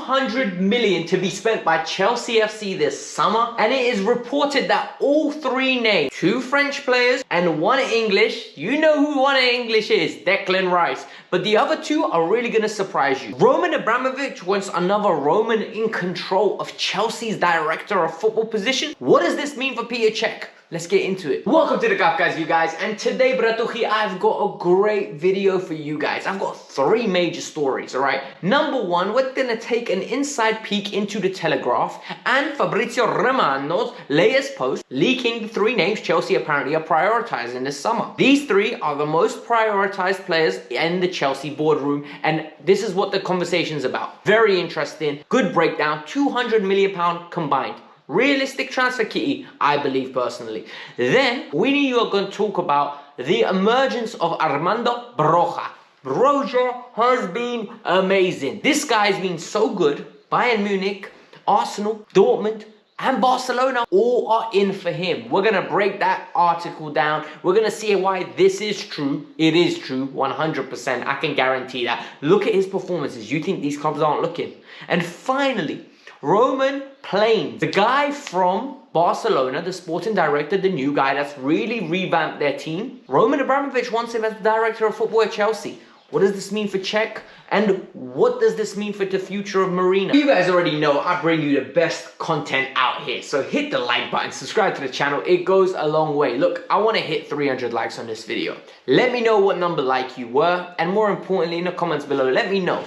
200 million to be spent by Chelsea FC this summer, and it is reported that all three names, 2 French players and 1 English, you know who 1 English is, Declan Rice, but the other 2 are really going to surprise you. Roman Abramovich wants another Roman in control of Chelsea's director of football position. What does this mean for Peter Cech? Let's get into it. Welcome to the Kavkas View, guys, and today, bratuchi, I've got a great video for you guys. I've got 3 major stories, alright? Number 1, we're gonna take an inside peek into the Telegraph and Fabrizio Romano's latest post leaking the 3 names Chelsea apparently are prioritizing this summer. These 3 are the most prioritized players in the Chelsea boardroom, and this is what the conversation's about. Very interesting, good breakdown, £200 million combined. Realistic transfer kitty, I believe personally. Then, we are going to talk about the emergence of Armando Broja. Broja has been amazing. This guy's been so good. Bayern Munich, Arsenal, Dortmund, and Barcelona all are in for him. We're going to break that article down. We're going to see why this is true. It is true, 100%. I can guarantee that. Look at his performances. You think these clubs aren't looking? And finally, Roman Planes, the guy from Barcelona, the sporting director, the new guy that's really revamped their team. Roman Abramovich wants him as the director of football at Chelsea. What does this mean for Cech? And what does this mean for the future of Marina? You guys already know I bring you the best content out here. So hit the like button, subscribe to the channel. It goes a long way. Look, I want to hit 300 likes on this video. Let me know what number like you were. And more importantly, in the comments below, let me know.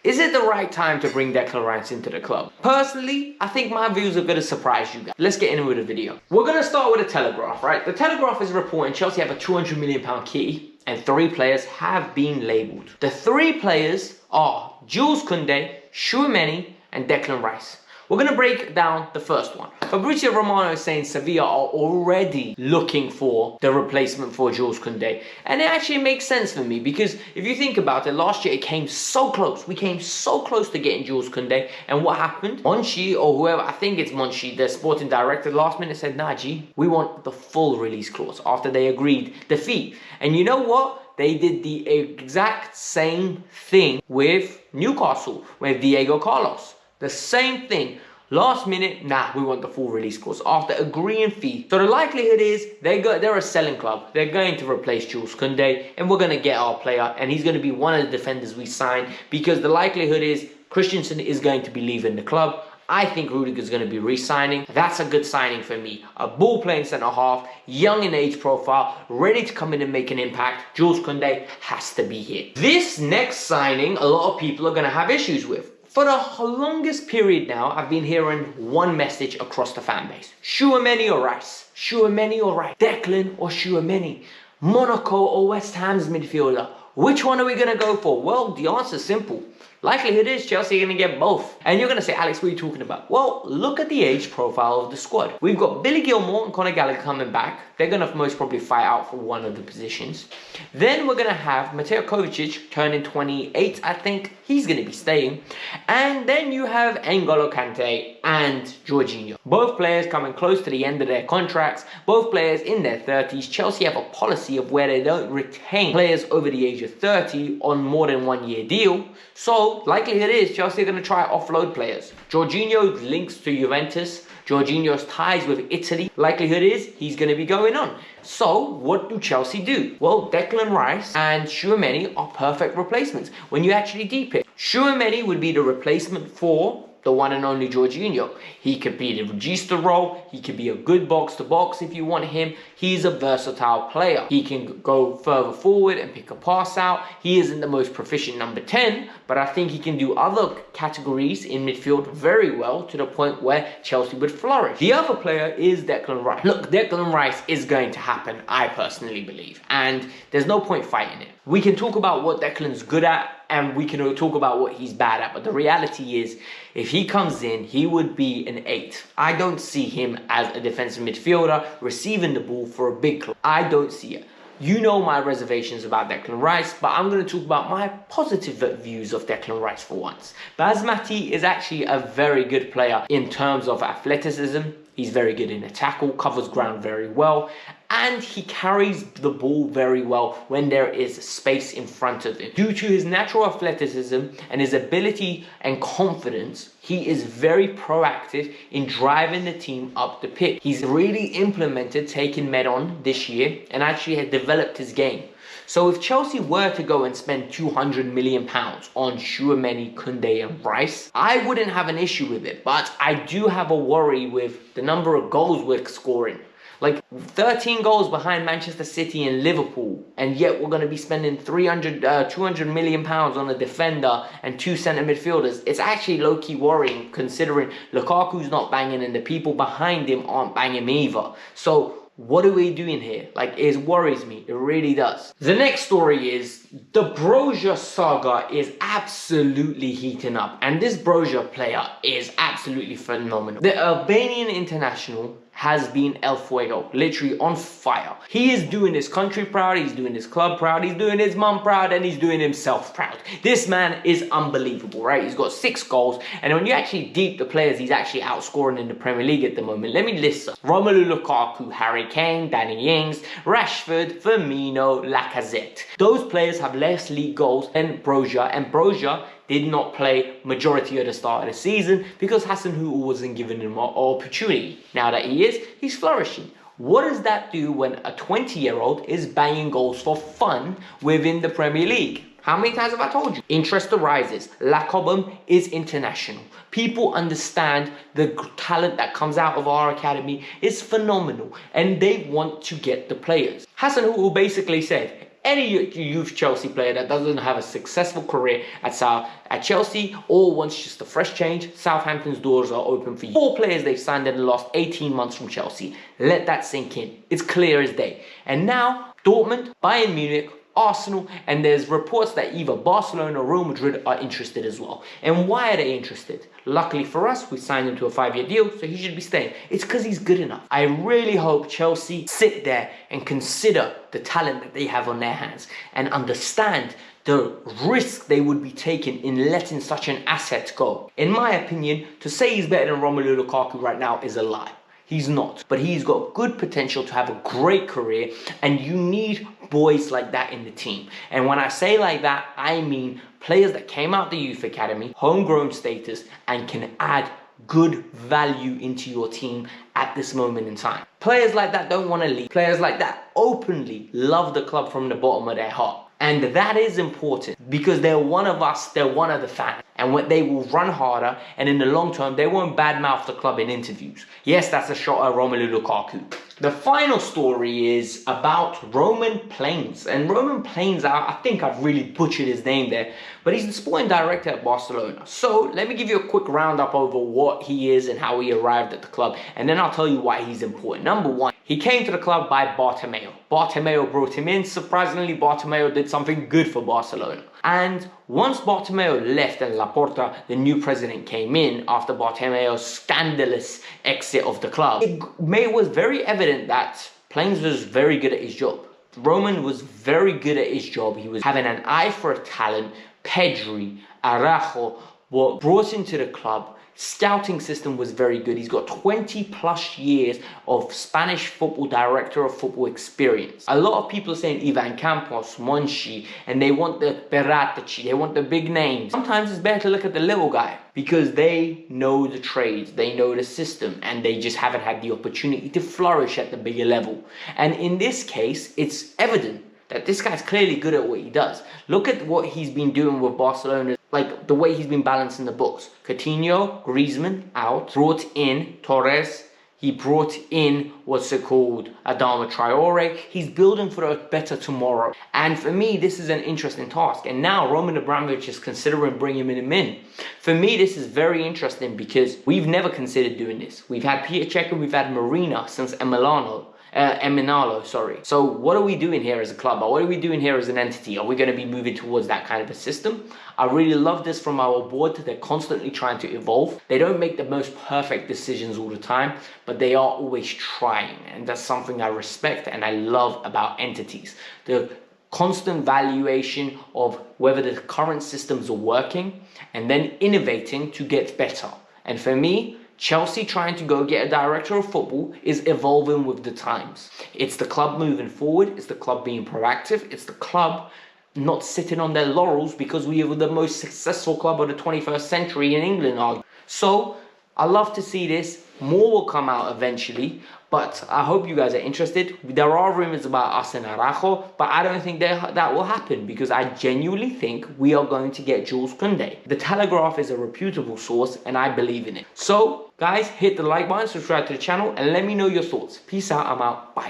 Is it the right time to bring Declan Rice into the club? Personally, I think my views are going to surprise you guys. Let's get in with the video. We're going to start with the Telegraph, right? The Telegraph is reporting Chelsea have a £200 million kitty and 3 players have been labelled. The 3 players are Jules Koundé, Tchouaméni and Declan Rice. We're going to break down the first one. Fabrizio Romano is saying Sevilla are already looking for the replacement for Jules Koundé. And it actually makes sense for me because if you think about it, last year it came so close. We came so close to getting Jules Koundé. And what happened? Monchi or whoever, I think it's Monchi, the sporting director, last minute said, nah, G, we want the full release clause after they agreed the fee. And you know what? They did the exact same thing with Newcastle, with Diego Carlos. The same thing. Last minute, nah, we want the full release clause after agreeing fee. So the likelihood is they're a selling club. They're going to replace Jules Koundé and we're going to get our player and he's going to be one of the defenders we sign because the likelihood is Christensen is going to be leaving the club. I think Rudiger's going to be re-signing. That's a good signing for me. A ball-playing centre-half, young in age profile, ready to come in and make an impact. Jules Koundé has to be here. This next signing, a lot of people are going to have issues with. For the longest period now, I've been hearing one message across the fan base. Tchouaméni or Rice? Tchouaméni or Rice? Declan or Tchouaméni? Monaco or West Ham's midfielder? Which one are we going to go for? Well, the answer's simple. Likelihood is Chelsea are going to get both. And you're going to say, Alex, what are you talking about? Well, look at the age profile of the squad. We've got Billy Gilmour and Conor Gallagher coming back. They're going to most probably fight out for one of the positions. Then we're going to have Mateo Kovacic turning 28, I think. He's going to be staying. And then you have N'Golo Kante and Jorginho. Both players coming close to the end of their contracts. Both players in their 30s. Chelsea have a policy of where they don't retain players over the age of 30 on more than 1 year deal. So, likelihood is Chelsea are going to try offload players. Jorginho's links to Juventus. Jorginho's ties with Italy. Likelihood is he's going to be going on. So, what do Chelsea do? Well, Declan Rice and Tchouaméni are perfect replacements. When you actually deep it, Tchouaméni would be the replacement for the one and only Jorginho. He could be the regista role. He could be a good box-to-box if you want him. He's a versatile player. He can go further forward and pick a pass out. He isn't the most proficient number 10, but I think he can do other categories in midfield very well to the point where Chelsea would flourish. The other player is Declan Rice. Look, Declan Rice is going to happen, I personally believe, and there's no point fighting it. We can talk about what Declan's good at, and we can talk about what he's bad at, but the reality is, if he comes in, he would be an 8. I don't see him as a defensive midfielder receiving the ball for a big club. I don't see it. You know my reservations about Declan Rice, but I'm going to talk about my positive views of Declan Rice for once. Basmati is actually a very good player in terms of athleticism, He's very good in a tackle, covers ground very well, and he carries the ball very well when there is space in front of him. Due to his natural athleticism and his ability and confidence, he is very proactive in driving the team up the pitch. He's really implemented taking men on this year and actually had developed his game. So if Chelsea were to go and spend £200 million on Tchouaméni, Koundé and Rice, I wouldn't have an issue with it. But I do have a worry with the number of goals we're scoring. Like 13 goals behind Manchester City and Liverpool, and yet we're going to be spending 200 million pounds on a defender and 2 centre midfielders. It's actually low-key worrying considering Lukaku's not banging and the people behind him aren't banging either. So what are we doing here? Like, it worries me. It really does. The next story is the Broja saga is absolutely heating up. And this Broja player is absolutely phenomenal. The Albanian international has been El Fuego, literally on fire. He is doing his country proud, he's doing his club proud, he's doing his mum proud, and he's doing himself proud. This man is unbelievable, right? He's got 6 goals, and when you actually deep the players he's actually outscoring in the Premier League at the moment, let me list them. Romelu Lukaku, Harry Kane, Danny Ings, Rashford, Firmino, Lacazette. Those players have less league goals than Broja, and Broja did not play majority of the start of the season because Hasenhüttl wasn't giving him an opportunity. Now that he is, he's flourishing. What does that do when a 20-year-old is banging goals for fun within the Premier League? How many times have I told you? Interest arises. Lacobham is international. People understand the talent that comes out of our academy is phenomenal and they want to get the players. Hasenhüttl basically said, any youth Chelsea player that doesn't have a successful career at Chelsea or wants just a fresh change, Southampton's doors are open for you. 4 players they've signed in the last 18 months from Chelsea. Let that sink in. It's clear as day. And now, Dortmund, Bayern Munich, Arsenal, and there's reports that either Barcelona or Real Madrid are interested as well. And why are they interested? Luckily for us, we signed him to a 5-year deal, so he should be staying. It's because he's good enough. I really hope Chelsea sit there and consider the talent that they have on their hands and understand the risk they would be taking in letting such an asset go. In my opinion, to say he's better than Romelu Lukaku right now is a lie. He's not, but he's got good potential to have a great career, and you need boys like that in the team. And when I say like that, I mean players that came out the youth academy, homegrown status, and can add good value into your team at this moment in time. Players like that don't want to leave. Players like that openly love the club from the bottom of their heart. And that is important because they're one of us, they're one of the fans. And when they will run harder, and in the long term, they won't badmouth the club in interviews. Yes, that's a shot at Romelu Lukaku. The final story is about Roman Planes. And Roman Planes, I think I've really butchered his name there, but he's the sporting director at Barcelona. So let me give you a quick roundup over what he is and how he arrived at the club, and then I'll tell you why he's important. Number 1, he came to the club by Bartomeu. Bartomeu brought him in. Surprisingly, Bartomeu did something good for Barcelona. And once Bartomeu left and Laporta, the new president, came in after Bartomeu's scandalous exit of the club, it was very evident that Plains was very good at his job. Roman was very good at his job. He was having an eye for a talent. Pedri, Araujo were brought into the club. Scouting system was very good. He's got 20 plus years of Spanish football director of football experience. A lot of people are saying Ivan Campos, Monchi, and they want the Beratici, they want the big names. Sometimes it's better to look at the little guy because they know the trades, they know the system, and they just haven't had the opportunity to flourish at the bigger level. And in this case, it's evident that this guy's clearly good at what he does. Look at what he's been doing with Barcelona, like the way he's been balancing the books. Coutinho, Griezmann out, brought in Torres, he brought in, Adama Traore. He's building for a better tomorrow. And for me, this is an interesting task. And now Roman Abramovich is considering bringing him in. For me, this is very interesting because we've never considered doing this. We've had Peter Cech and we've had Marina since Eminalo, sorry. So what are we doing here as a club? Or what are we doing here as an entity? Are we going to be moving towards that kind of a system? I really love this from our board. They're constantly trying to evolve. They don't make the most perfect decisions all the time, but they are always trying. And that's something I respect and I love about entities. The constant valuation of whether the current systems are working and then innovating to get better. And for me, Chelsea trying to go get a director of football is evolving with the times. It's the club moving forward, it's the club being proactive, it's the club not sitting on their laurels because we are the most successful club of the 21st century in England. So, I love to see this. More will come out eventually, but I hope you guys are interested. There are rumors about us and Arajo, but I don't think that will happen because I genuinely think we are going to get Jules Koundé. The Telegraph is a reputable source and I believe in it. So, guys, hit the like button, subscribe to the channel, and let me know your thoughts. Peace out, I'm out, bye.